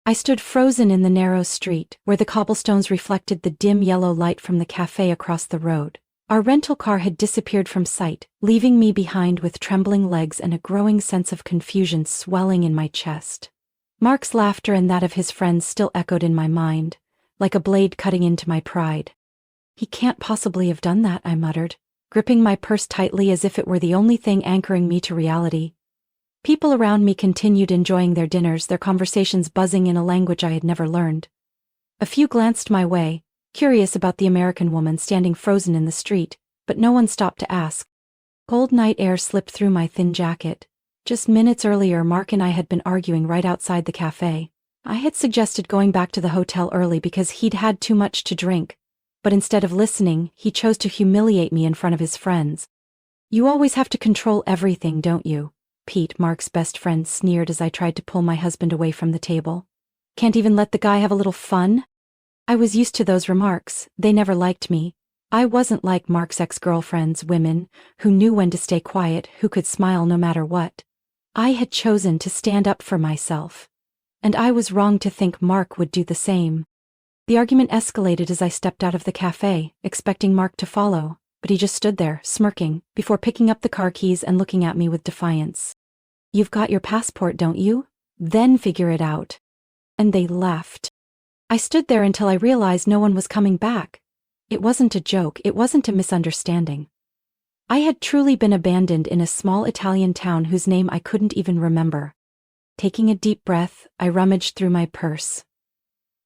I stood frozen in the narrow street, where the cobblestones reflected the dim yellow light from the cafe across the road. Our rental car had disappeared from sight, leaving me behind with trembling legs and a growing sense of confusion swelling in my chest. Mark's laughter and that of his friends still echoed in my mind, like a blade cutting into my pride. "He can't possibly have done that," I muttered, gripping my purse tightly as if it were the only thing anchoring me to reality. People around me continued enjoying their dinners, their conversations buzzing in a language I had never learned. A few glanced my way, curious about the American woman standing frozen in the street, but no one stopped to ask. Cold night air slipped through my thin jacket. Just minutes earlier, Mark and I had been arguing right outside the cafe. I had suggested going back to the hotel early because he'd had too much to drink, but instead of listening, he chose to humiliate me in front of his friends. "You always have to control everything, don't you?" Pete, Mark's best friend, sneered as I tried to pull my husband away from the table. "Can't even let the guy have a little fun?" I was used to those remarks. They never liked me. I wasn't like Mark's ex-girlfriends, women who knew when to stay quiet, who could smile no matter what. I had chosen to stand up for myself, and I was wrong to think Mark would do the same. The argument escalated as I stepped out of the cafe, expecting Mark to follow, but he just stood there, smirking, before picking up the car keys and looking at me with defiance. "You've got your passport, don't you? Then figure it out." And they left. I stood there until I realized no one was coming back. It wasn't a joke, it wasn't a misunderstanding. I had truly been abandoned in a small Italian town whose name I couldn't even remember. Taking a deep breath, I rummaged through my purse.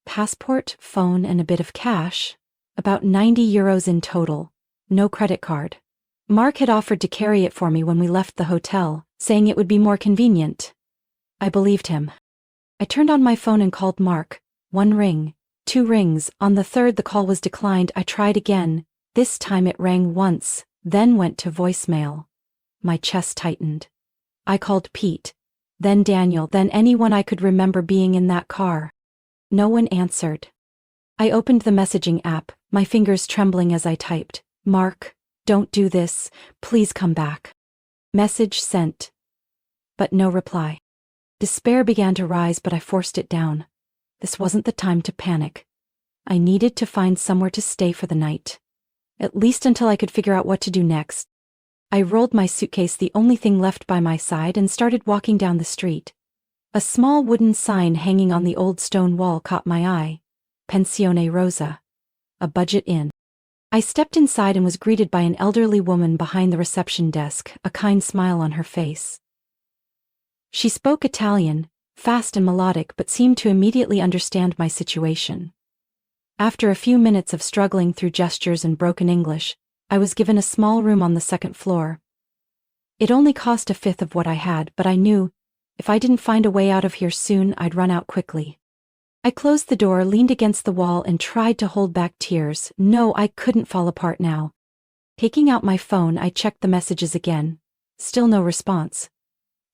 Passport, phone, and a bit of cash. About €90 in total. No credit card. Mark had offered to carry it for me when we left the hotel, saying it would be more convenient. I believed him. I turned on my phone and called Mark. 1 ring, 2 rings. On the third, the call was declined. I tried again. This time it rang once, then went to voicemail. My chest tightened. I called Pete, then Daniel, then anyone I could remember being in that car. No one answered. I opened the messaging app, my fingers trembling as I typed, "Mark, don't do this, please come back." Message sent. But no reply. Despair began to rise, but I forced it down. This wasn't the time to panic. I needed to find somewhere to stay for the night. At least until I could figure out what to do next. I rolled my suitcase, the only thing left by my side, and started walking down the street. A small wooden sign hanging on the old stone wall caught my eye. Pensione Rosa. A budget inn. I stepped inside and was greeted by an elderly woman behind the reception desk, a kind smile on her face. She spoke Italian, fast and melodic, but seemed to immediately understand my situation. After a few minutes of struggling through gestures and broken English, I was given a small room on the second floor. It only cost a fifth of what I had, but I knew, if I didn't find a way out of here soon, I'd run out quickly. I closed the door, leaned against the wall, and tried to hold back tears. No, I couldn't fall apart now. Taking out my phone, I checked the messages again. Still no response.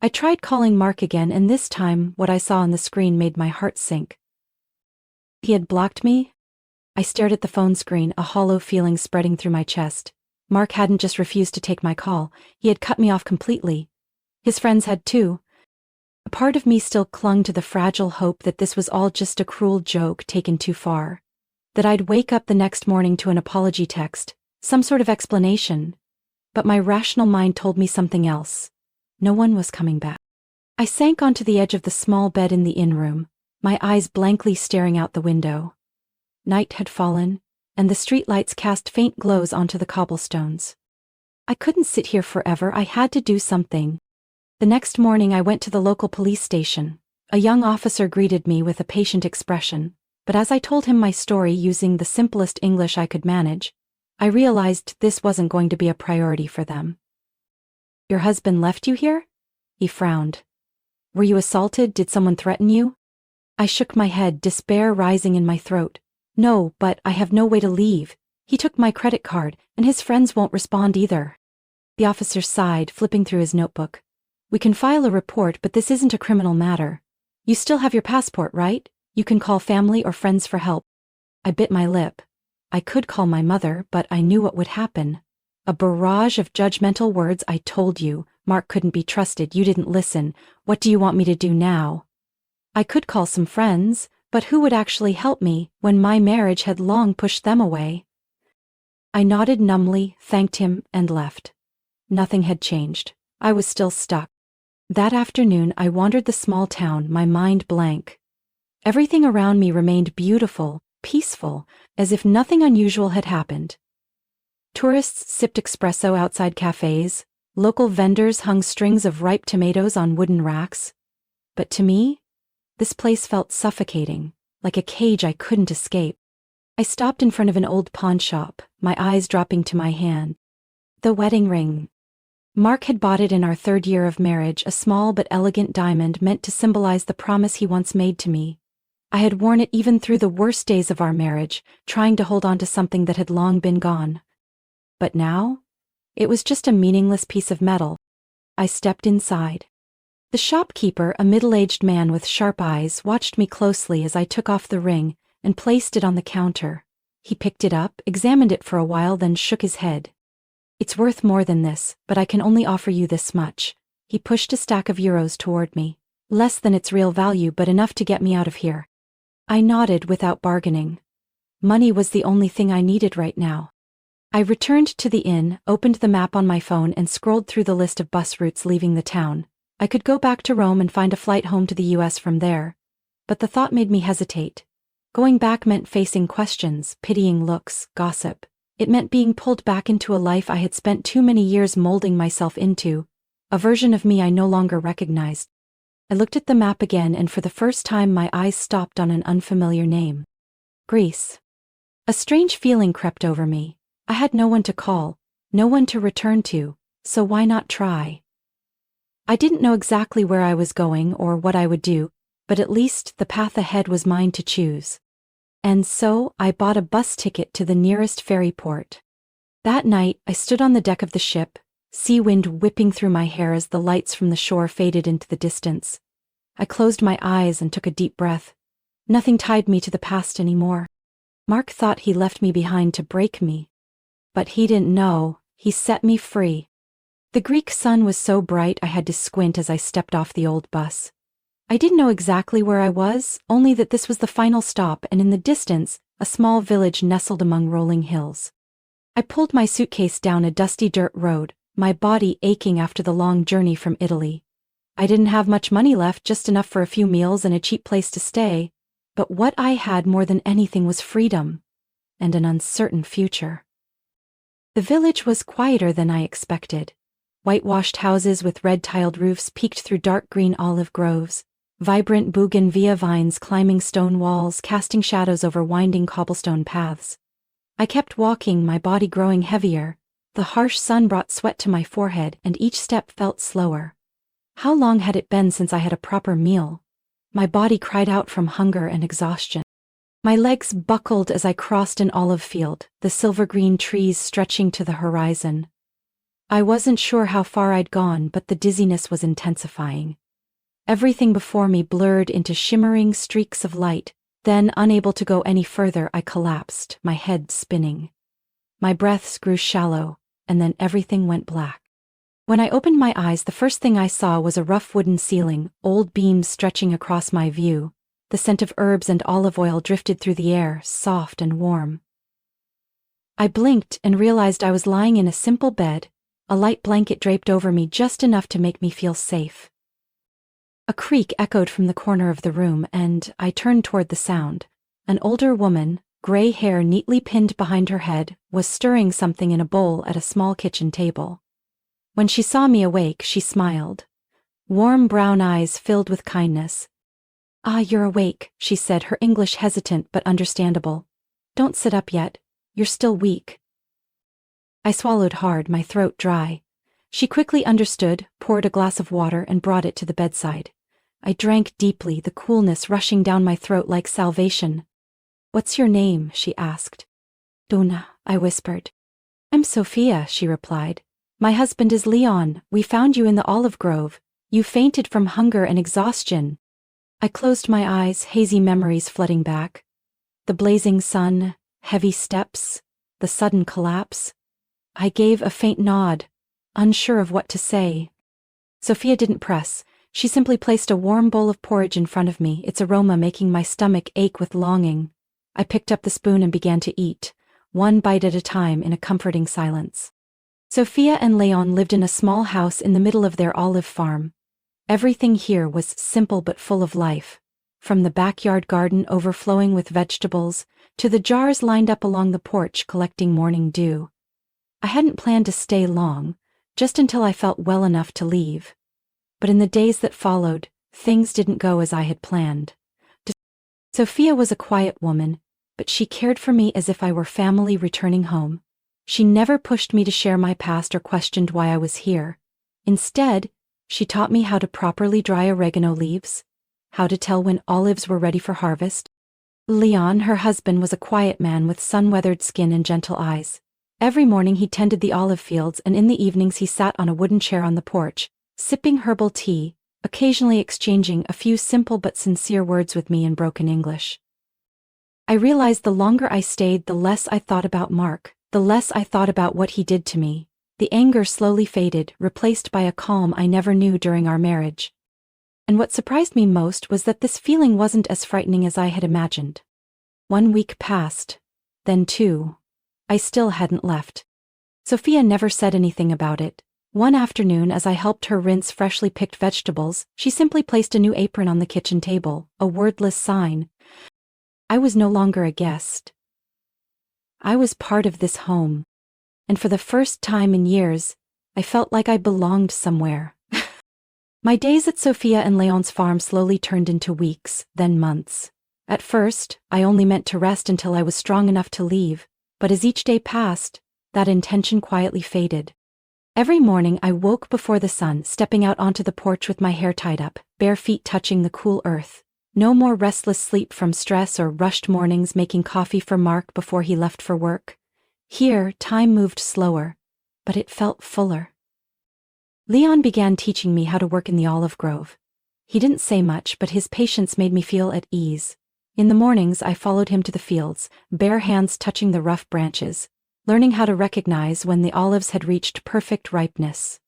I tried calling Mark again, and this time, what I saw on the screen made my heart sink. He had blocked me? I stared at the phone screen, a hollow feeling spreading through my chest. Mark hadn't just refused to take my call, he had cut me off completely. His friends had too. A part of me still clung to the fragile hope that this was all just a cruel joke taken too far. That I'd wake up the next morning to an apology text, some sort of explanation. But my rational mind told me something else. No one was coming back. I sank onto the edge of the small bed in the inn room, my eyes blankly staring out the window. Night had fallen, and the streetlights cast faint glows onto the cobblestones. I couldn't sit here forever, I had to do something. The next morning I went to the local police station. A young officer greeted me with a patient expression, but as I told him my story using the simplest English I could manage, I realized this wasn't going to be a priority for them. "Your husband left you here?" He frowned. "Were you assaulted? Did someone threaten you?" I shook my head, despair rising in my throat. "No, but I have no way to leave. He took my credit card, and his friends won't respond either." The officer sighed, flipping through his notebook. "We can file a report, but this isn't a criminal matter. You still have your passport, right? You can call family or friends for help." I bit my lip. I could call my mother, but I knew what would happen. A barrage of judgmental words. "I told you, Mark couldn't be trusted, you didn't listen, what do you want me to do now?" I could call some friends, but who would actually help me when my marriage had long pushed them away? I nodded numbly, thanked him, and left. Nothing had changed. I was still stuck. That afternoon I wandered the small town, my mind blank. Everything around me remained beautiful, peaceful, as if nothing unusual had happened. Tourists sipped espresso outside cafes, local vendors hung strings of ripe tomatoes on wooden racks. But to me, this place felt suffocating, like a cage I couldn't escape. I stopped in front of an old pawn shop, my eyes dropping to my hand. The wedding ring. Mark had bought it in our 3rd year of marriage, a small but elegant diamond meant to symbolize the promise he once made to me. I had worn it even through the worst days of our marriage, trying to hold on to something that had long been gone. But now, it was just a meaningless piece of metal. I stepped inside. The shopkeeper, a middle-aged man with sharp eyes, watched me closely as I took off the ring and placed it on the counter. He picked it up, examined it for a while, then shook his head. "It's worth more than this, but I can only offer you this much." He pushed a stack of euros toward me. Less than its real value, but enough to get me out of here. I nodded without bargaining. Money was the only thing I needed right now. I returned to the inn, opened the map on my phone and scrolled through the list of bus routes leaving the town. I could go back to Rome and find a flight home to the US from there. But the thought made me hesitate. Going back meant facing questions, pitying looks, gossip. It meant being pulled back into a life I had spent too many years molding myself into, a version of me I no longer recognized. I looked at the map again, and for the first time my eyes stopped on an unfamiliar name. Greece. A strange feeling crept over me. I had no one to call, no one to return to, so why not try? I didn't know exactly where I was going or what I would do, but at least the path ahead was mine to choose. And so I bought a bus ticket to the nearest ferry port. That night I stood on the deck of the ship, sea wind whipping through my hair as the lights from the shore faded into the distance. I closed my eyes and took a deep breath. Nothing tied me to the past anymore. Mark thought he left me behind to break me. But he didn't know, he set me free. The Greek sun was so bright I had to squint as I stepped off the old bus. I didn't know exactly where I was, only that this was the final stop, and in the distance, a small village nestled among rolling hills. I pulled my suitcase down a dusty dirt road, my body aching after the long journey from Italy. I didn't have much money left, just enough for a few meals and a cheap place to stay, but what I had more than anything was freedom, and an uncertain future. The village was quieter than I expected. Whitewashed houses with red-tiled roofs peeked through dark green olive groves, vibrant bougainvillea vines climbing stone walls, casting shadows over winding cobblestone paths. I kept walking, my body growing heavier. The harsh sun brought sweat to my forehead, and each step felt slower. How long had it been since I had a proper meal? My body cried out from hunger and exhaustion. My legs buckled as I crossed an olive field, the silver-green trees stretching to the horizon. I wasn't sure how far I'd gone, but the dizziness was intensifying. Everything before me blurred into shimmering streaks of light. Then, unable to go any further, I collapsed, my head spinning. My breaths grew shallow, and then everything went black. When I opened my eyes, the first thing I saw was a rough wooden ceiling, old beams stretching across my view. The scent of herbs and olive oil drifted through the air, soft and warm. I blinked and realized I was lying in a simple bed, a light blanket draped over me just enough to make me feel safe. A creak echoed from the corner of the room, and I turned toward the sound. An older woman, gray hair neatly pinned behind her head, was stirring something in a bowl at a small kitchen table. When she saw me awake, she smiled. Warm brown eyes filled with kindness. "Ah, you're awake," she said, her English hesitant but understandable. "Don't sit up yet. You're still weak." I swallowed hard, my throat dry. She quickly understood, poured a glass of water and brought it to the bedside. I drank deeply, the coolness rushing down my throat like salvation. "What's your name?" she asked. "Duna," I whispered. "I'm Sophia," she replied. "My husband is Leon. We found you in the olive grove. You fainted from hunger and exhaustion." I closed my eyes, hazy memories flooding back. The blazing sun, heavy steps, the sudden collapse. I gave a faint nod, unsure of what to say. Sophia didn't press. She simply placed a warm bowl of porridge in front of me, its aroma making my stomach ache with longing. I picked up the spoon and began to eat, one bite at a time in a comforting silence. Sophia and Leon lived in a small house in the middle of their olive farm. Everything here was simple but full of life, from the backyard garden overflowing with vegetables, to the jars lined up along the porch collecting morning dew. I hadn't planned to stay long, just until I felt well enough to leave. But in the days that followed, things didn't go as I had planned. Sophia was a quiet woman, but she cared for me as if I were family returning home. She never pushed me to share my past or questioned why I was here. Instead, she taught me how to properly dry oregano leaves, how to tell when olives were ready for harvest. Leon, her husband, was a quiet man with sun-weathered skin and gentle eyes. Every morning he tended the olive fields, and in the evenings he sat on a wooden chair on the porch, sipping herbal tea, occasionally exchanging a few simple but sincere words with me in broken English. I realized the longer I stayed, the less I thought about Mark, the less I thought about what he did to me. The anger slowly faded, replaced by a calm I never knew during our marriage. And what surprised me most was that this feeling wasn't as frightening as I had imagined. 1 week passed, then 2. I still hadn't left. Sophia never said anything about it. One afternoon, as I helped her rinse freshly picked vegetables, she simply placed a new apron on the kitchen table, a wordless sign. I was no longer a guest. I was part of this home. And for the first time in years, I felt like I belonged somewhere. My days at Sophia and Leon's farm slowly turned into weeks, then months. At first, I only meant to rest until I was strong enough to leave, but as each day passed, that intention quietly faded. Every morning I woke before the sun, stepping out onto the porch with my hair tied up, bare feet touching the cool earth. No more restless sleep from stress or rushed mornings making coffee for Mark before he left for work. Here, time moved slower, but it felt fuller. Leon began teaching me how to work in the olive grove. He didn't say much, but his patience made me feel at ease. In the mornings I followed him to the fields, bare hands touching the rough branches, learning how to recognize when the olives had reached perfect ripeness.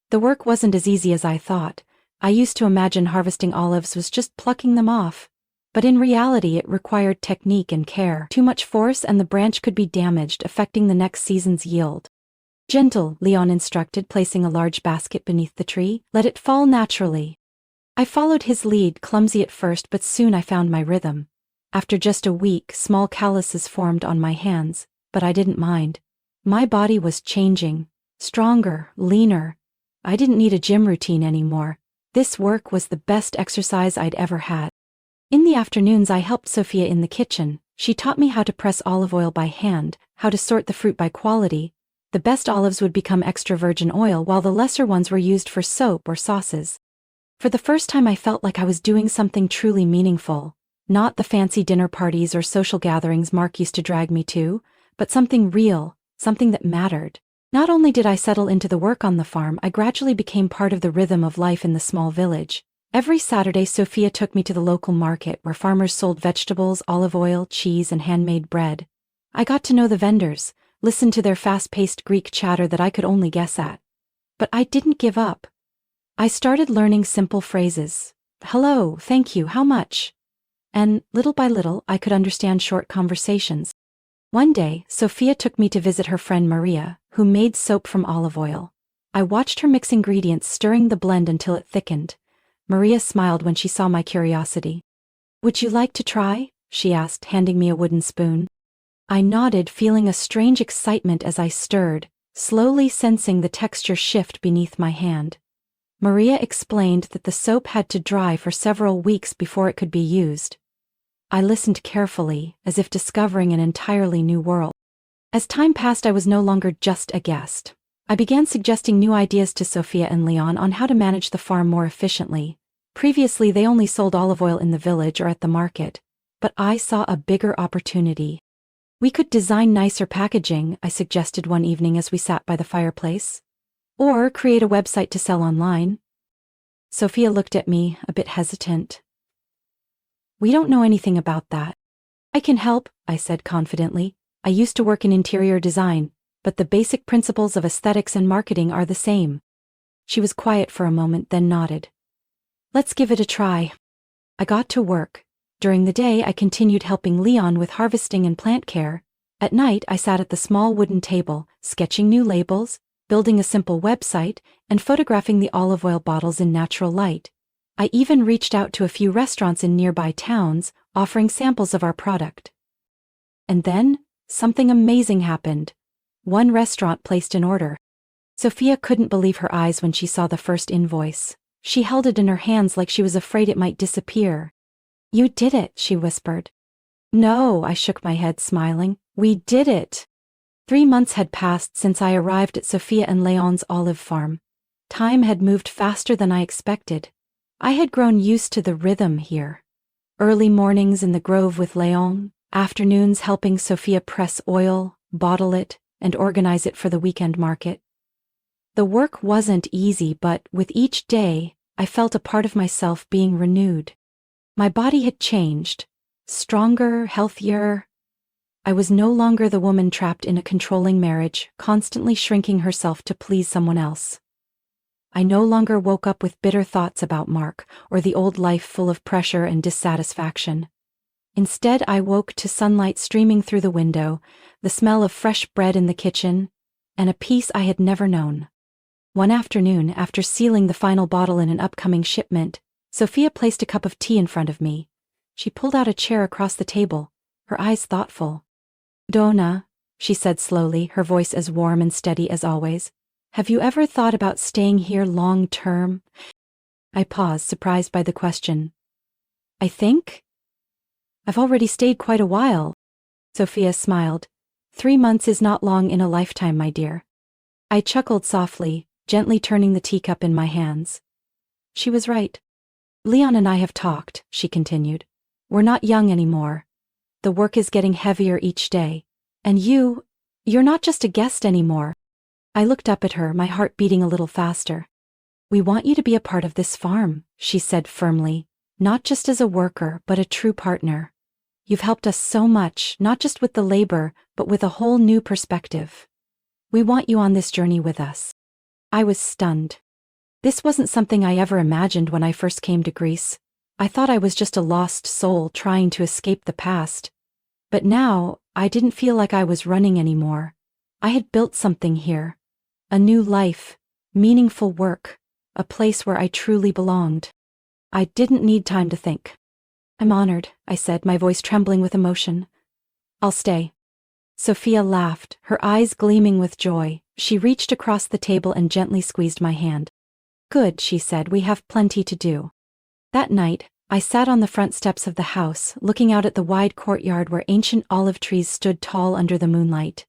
The work wasn't as easy as I thought. I used to imagine harvesting olives was just plucking them off. But in reality it required technique and care. Too much force and the branch could be damaged, affecting the next season's yield. Gentle, Leon instructed, placing a large basket beneath the tree. Let it fall naturally. I followed his lead, clumsy at first, but soon I found my rhythm. After just a week, small calluses formed on my hands, but I didn't mind. My body was changing. Stronger, leaner. I didn't need a gym routine anymore. This work was the best exercise I'd ever had. In the afternoons I helped Sophia in the kitchen. She taught me how to press olive oil by hand, how to sort the fruit by quality. The best olives would become extra virgin oil while the lesser ones were used for soap or sauces. For the first time I felt like I was doing something truly meaningful. Not the fancy dinner parties or social gatherings Mark used to drag me to, but something real, something that mattered. Not only did I settle into the work on the farm, I gradually became part of the rhythm of life in the small village. Every Saturday Sophia took me to the local market where farmers sold vegetables, olive oil, cheese, and handmade bread. I got to know the vendors, listened to their fast-paced Greek chatter that I could only guess at. But I didn't give up. I started learning simple phrases. Hello, thank you, how much? And little by little I could understand short conversations. One day, Sophia took me to visit her friend Maria, who made soap from olive oil. I watched her mix ingredients, stirring the blend until it thickened. Maria smiled when she saw my curiosity. Would you like to try? She asked, handing me a wooden spoon. I nodded, feeling a strange excitement as I stirred, slowly sensing the texture shift beneath my hand. Maria explained that the soap had to dry for several weeks before it could be used. I listened carefully, as if discovering an entirely new world. As time passed, I was no longer just a guest. I began suggesting new ideas to Sophia and Leon on how to manage the farm more efficiently. Previously, they only sold olive oil in the village or at the market, but I saw a bigger opportunity. We could design nicer packaging, I suggested one evening as we sat by the fireplace. Or create a website to sell online. Sophia looked at me, a bit hesitant. We don't know anything about that. I can help, I said confidently. I used to work in interior design, but the basic principles of aesthetics and marketing are the same. She was quiet for a moment, then nodded. Let's give it a try. I got to work. During the day, I continued helping Leon with harvesting and plant care. At night, I sat at the small wooden table, sketching new labels, building a simple website, and photographing the olive oil bottles in natural light. I even reached out to a few restaurants in nearby towns, offering samples of our product. And then, something amazing happened. One restaurant placed an order. Sophia couldn't believe her eyes when she saw the first invoice. She held it in her hands like she was afraid it might disappear. "You did it," she whispered. "No," I shook my head, smiling. "We did it." 3 months had passed since I arrived at Sophia and Leon's olive farm. Time had moved faster than I expected. I had grown used to the rhythm here. Early mornings in the grove with Leon, afternoons helping Sophia press oil, bottle it, and organize it for the weekend market. The work wasn't easy, but with each day, I felt a part of myself being renewed. My body had changed. Stronger, healthier. I was no longer the woman trapped in a controlling marriage, constantly shrinking herself to please someone else. I no longer woke up with bitter thoughts about Mark or the old life full of pressure and dissatisfaction. Instead, I woke to sunlight streaming through the window, the smell of fresh bread in the kitchen, and a peace I had never known. One afternoon, after sealing the final bottle in an upcoming shipment, Sophia placed a cup of tea in front of me. She pulled out a chair across the table, her eyes thoughtful. "Donna," she said slowly, her voice as warm and steady as always, "have you ever thought about staying here long term?" I paused, surprised by the question. "I think? I've already stayed quite a while." Sophia smiled. 3 months is not long in a lifetime, my dear." I chuckled softly, gently turning the teacup in my hands. She was right. "Leon and I have talked," she continued. "We're not young anymore. The work is getting heavier each day. And you're not just a guest anymore." I looked up at her, my heart beating a little faster. "We want you to be a part of this farm," she said firmly, "not just as a worker, but a true partner. You've helped us so much, not just with the labor, but with a whole new perspective. We want you on this journey with us." I was stunned. This wasn't something I ever imagined when I first came to Greece. I thought I was just a lost soul trying to escape the past. But now, I didn't feel like I was running anymore. I had built something here. A new life, meaningful work, a place where I truly belonged. I didn't need time to think. "I'm honored," I said, my voice trembling with emotion. "I'll stay." Sophia laughed, her eyes gleaming with joy. She reached across the table and gently squeezed my hand. "Good," she said, "we have plenty to do." That night, I sat on the front steps of the house, looking out at the wide courtyard where ancient olive trees stood tall under the moonlight.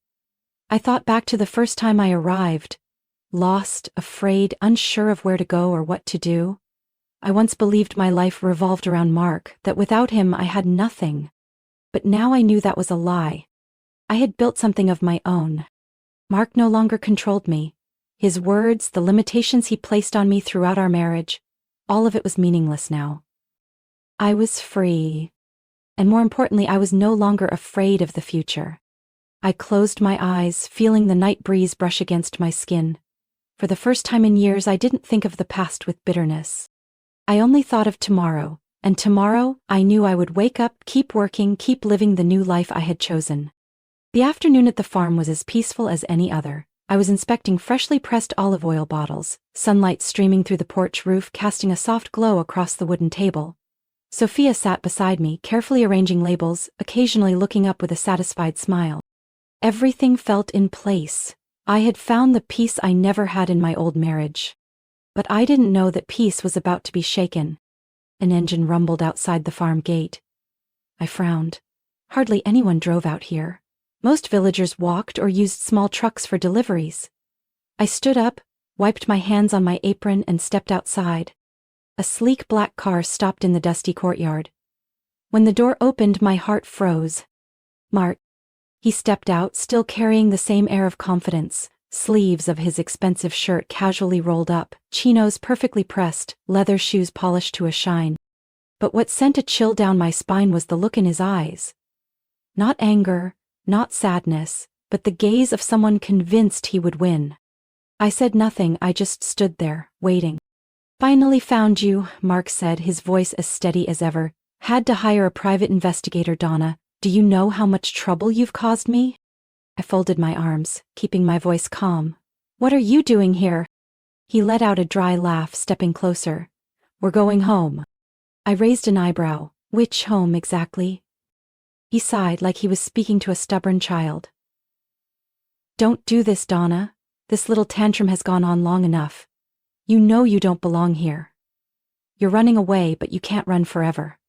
I thought back to the first time I arrived. Lost, afraid, unsure of where to go or what to do. I once believed my life revolved around Mark, that without him I had nothing. But now I knew that was a lie. I had built something of my own. Mark no longer controlled me. His words, the limitations he placed on me throughout our marriage, all of it was meaningless now. I was free. And more importantly, I was no longer afraid of the future. I closed my eyes, feeling the night breeze brush against my skin. For the first time in years, I didn't think of the past with bitterness. I only thought of tomorrow, and tomorrow, I knew I would wake up, keep working, keep living the new life I had chosen. The afternoon at the farm was as peaceful as any other. I was inspecting freshly pressed olive oil bottles, sunlight streaming through the porch roof casting a soft glow across the wooden table. Sophia sat beside me, carefully arranging labels, occasionally looking up with a satisfied smile. Everything felt in place. I had found the peace I never had in my old marriage. But I didn't know that peace was about to be shaken. An engine rumbled outside the farm gate. I frowned. Hardly anyone drove out here. Most villagers walked or used small trucks for deliveries. I stood up, wiped my hands on my apron, and stepped outside. A sleek black car stopped in the dusty courtyard. When the door opened, my heart froze. "Mart." He stepped out, still carrying the same air of confidence, sleeves of his expensive shirt casually rolled up, chinos perfectly pressed, leather shoes polished to a shine. But what sent a chill down my spine was the look in his eyes. Not anger, not sadness, but the gaze of someone convinced he would win. I said nothing, I just stood there, waiting. Finally found you, Mark said, his voice as steady as ever. Had to hire a private investigator, Donna. Do you know how much trouble you've caused me? I folded my arms, keeping my voice calm. What are you doing here? He let out a dry laugh, stepping closer. We're going home. I raised an eyebrow. Which home exactly? He sighed like he was speaking to a stubborn child. Don't do this, Donna. This little tantrum has gone on long enough. You know you don't belong here. You're running away, but you can't run forever.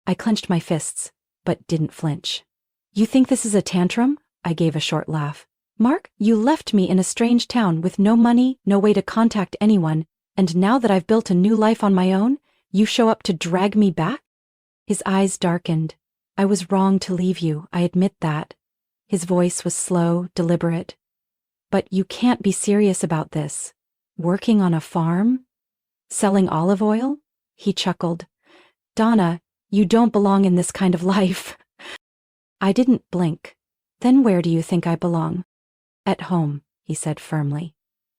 I clenched my fists, but didn't flinch. You think this is a tantrum? I gave a short laugh. Mark, you left me in a strange town with no money, no way to contact anyone, and now that I've built a new life on my own, you show up to drag me back? His eyes darkened. I was wrong to leave you, I admit that. His voice was slow, deliberate. But you can't be serious about this. Working on a farm? Selling olive oil? He chuckled. Donna, you don't belong in this kind of life. I didn't blink. Then where do you think I belong? At home, he said firmly.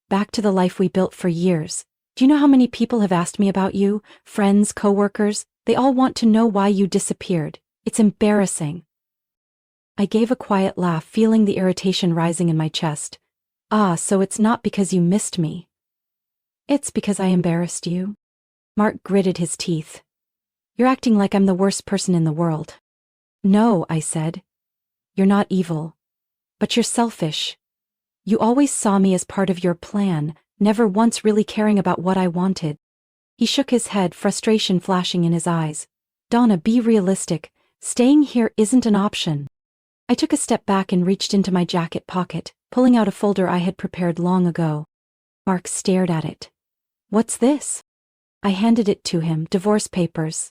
Back to the life we built for years. Do you know how many people have asked me about you? Friends, coworkers, they all want to know why you disappeared. It's embarrassing. I gave a quiet laugh, feeling the irritation rising in my chest. Ah, so it's not because you missed me. It's because I embarrassed you. Mark gritted his teeth. You're acting like I'm the worst person in the world. No, I said. You're not evil. But you're selfish. You always saw me as part of your plan, never once really caring about what I wanted. He shook his head, frustration flashing in his eyes. Donna, be realistic. Staying here isn't an option. I took a step back and reached into my jacket pocket, pulling out a folder I had prepared long ago. Mark stared at it. What's this? I handed it to him, divorce papers.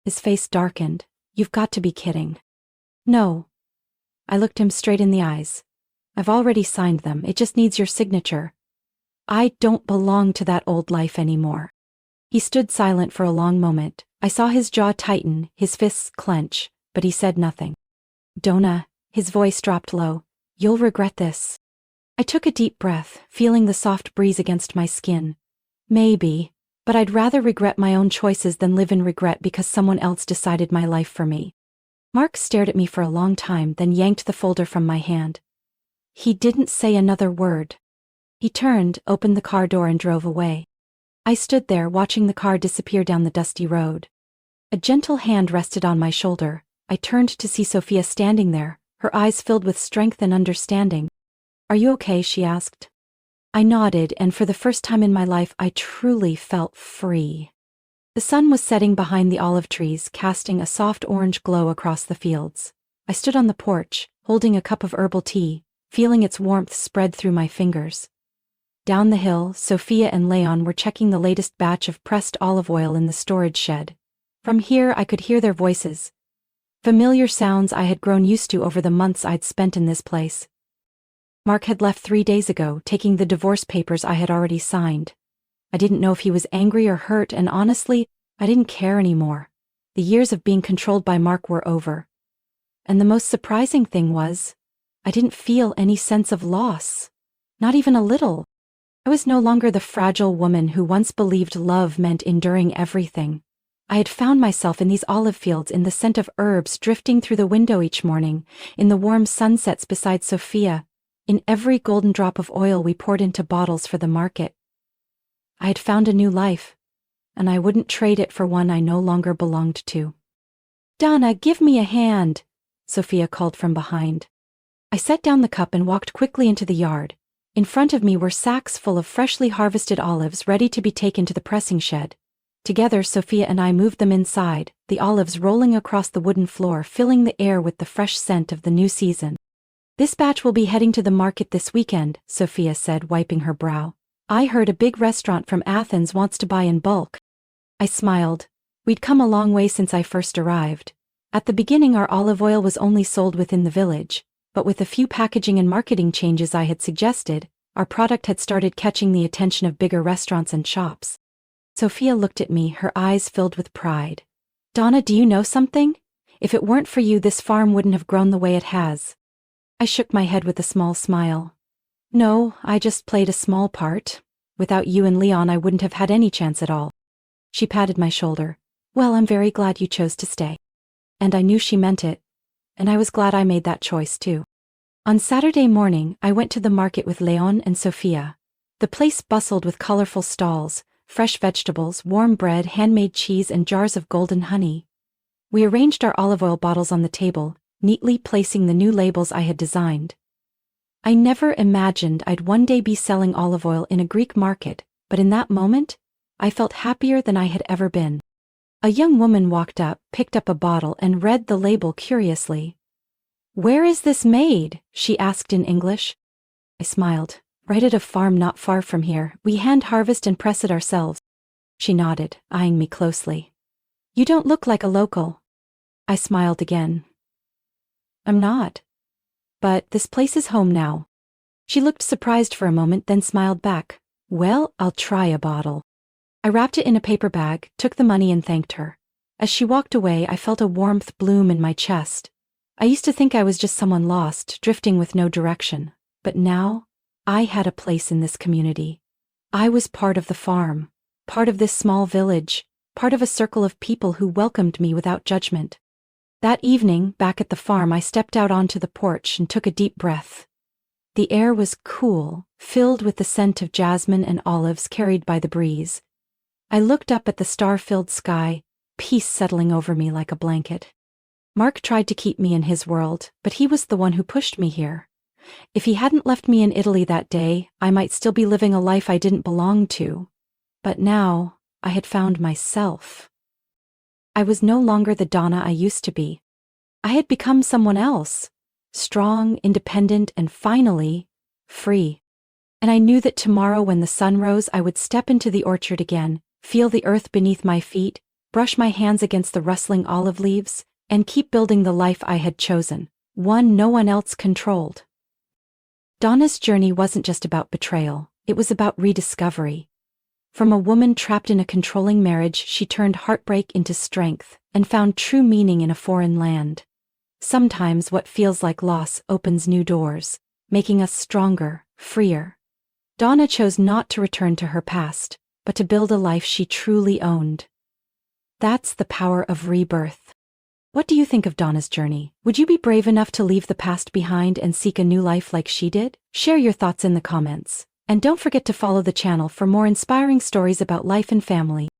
His face darkened. You've got to be kidding. No. I looked him straight in the eyes. I've already signed them, it just needs your signature. I don't belong to that old life anymore. He stood silent for a long moment. I saw his jaw tighten, his fists clench, but he said nothing. Donna, his voice dropped low. You'll regret this. I took a deep breath, feeling the soft breeze against my skin. Maybe, but I'd rather regret my own choices than live in regret because someone else decided my life for me. Mark stared at me for a long time, then yanked the folder from my hand. He didn't say another word. He turned, opened the car door and drove away. I stood there watching the car disappear down the dusty road. A gentle hand rested on my shoulder. I turned to see Sophia standing there, her eyes filled with strength and understanding. Are you okay? She asked. I nodded, and for the first time in my life I truly felt free. The sun was setting behind the olive trees, casting a soft orange glow across the fields. I stood on the porch, holding a cup of herbal tea, feeling its warmth spread through my fingers. Down the hill, Sophia and Leon were checking the latest batch of pressed olive oil in the storage shed. From here I could hear their voices. Familiar sounds I had grown used to over the months I'd spent in this place. Mark had left 3 days ago, taking the divorce papers I had already signed. I didn't know if he was angry or hurt, and honestly, I didn't care anymore. The years of being controlled by Mark were over. And the most surprising thing was, I didn't feel any sense of loss. Not even a little. I was no longer the fragile woman who once believed love meant enduring everything. I had found myself in these olive fields, in the scent of herbs drifting through the window each morning, in the warm sunsets beside Sophia, in every golden drop of oil we poured into bottles for the market. I had found a new life, and I wouldn't trade it for one I no longer belonged to. Donna, give me a hand, Sophia called from behind. I set down the cup and walked quickly into the yard. In front of me were sacks full of freshly harvested olives ready to be taken to the pressing shed. Together, Sophia and I moved them inside, the olives rolling across the wooden floor, filling the air with the fresh scent of the new season. This batch will be heading to the market this weekend, Sophia said, wiping her brow. I heard a big restaurant from Athens wants to buy in bulk. I smiled. We'd come a long way since I first arrived. At the beginning, our olive oil was only sold within the village, but with a few packaging and marketing changes I had suggested, our product had started catching the attention of bigger restaurants and shops. Sophia looked at me, her eyes filled with pride. Donna, do you know something? If it weren't for you, this farm wouldn't have grown the way it has. I shook my head with a small smile. No, I just played a small part. Without you and Leon I wouldn't have had any chance at all. She patted my shoulder. Well, I'm very glad you chose to stay. And I knew she meant it. And I was glad I made that choice too. On Saturday morning, I went to the market with Leon and Sophia. The place bustled with colorful stalls, fresh vegetables, warm bread, handmade cheese, and jars of golden honey. We arranged our olive oil bottles on the table, neatly placing the new labels I had designed. I never imagined I'd one day be selling olive oil in a Greek market, but in that moment, I felt happier than I had ever been. A young woman walked up, picked up a bottle, and read the label curiously. "Where is this made?" she asked in English. I smiled. "Right at a farm not far from here. We hand harvest and press it ourselves." She nodded, eyeing me closely. "You don't look like a local." I smiled again. "I'm not. But this place is home now." She looked surprised for a moment, then smiled back. "Well, I'll try a bottle." I wrapped it in a paper bag, took the money and thanked her. As she walked away, I felt a warmth bloom in my chest. I used to think I was just someone lost, drifting with no direction. But now, I had a place in this community. I was part of the farm, part of this small village, part of a circle of people who welcomed me without judgment. That evening, back at the farm, I stepped out onto the porch and took a deep breath. The air was cool, filled with the scent of jasmine and olives carried by the breeze. I looked up at the star-filled sky, peace settling over me like a blanket. Mark tried to keep me in his world, but he was the one who pushed me here. If he hadn't left me in Italy that day, I might still be living a life I didn't belong to. But now, I had found myself. I was no longer the Donna I used to be. I had become someone else, strong, independent, and finally, free. And I knew that tomorrow when the sun rose I would step into the orchard again, feel the earth beneath my feet, brush my hands against the rustling olive leaves, and keep building the life I had chosen, one no one else controlled. Donna's journey wasn't just about betrayal, it was about rediscovery. From a woman trapped in a controlling marriage, she turned heartbreak into strength and found true meaning in a foreign land. Sometimes what feels like loss opens new doors, making us stronger, freer. Donna chose not to return to her past, but to build a life she truly owned. That's the power of rebirth. What do you think of Donna's journey? Would you be brave enough to leave the past behind and seek a new life like she did? Share your thoughts in the comments. And don't forget to follow the channel for more inspiring stories about life and family.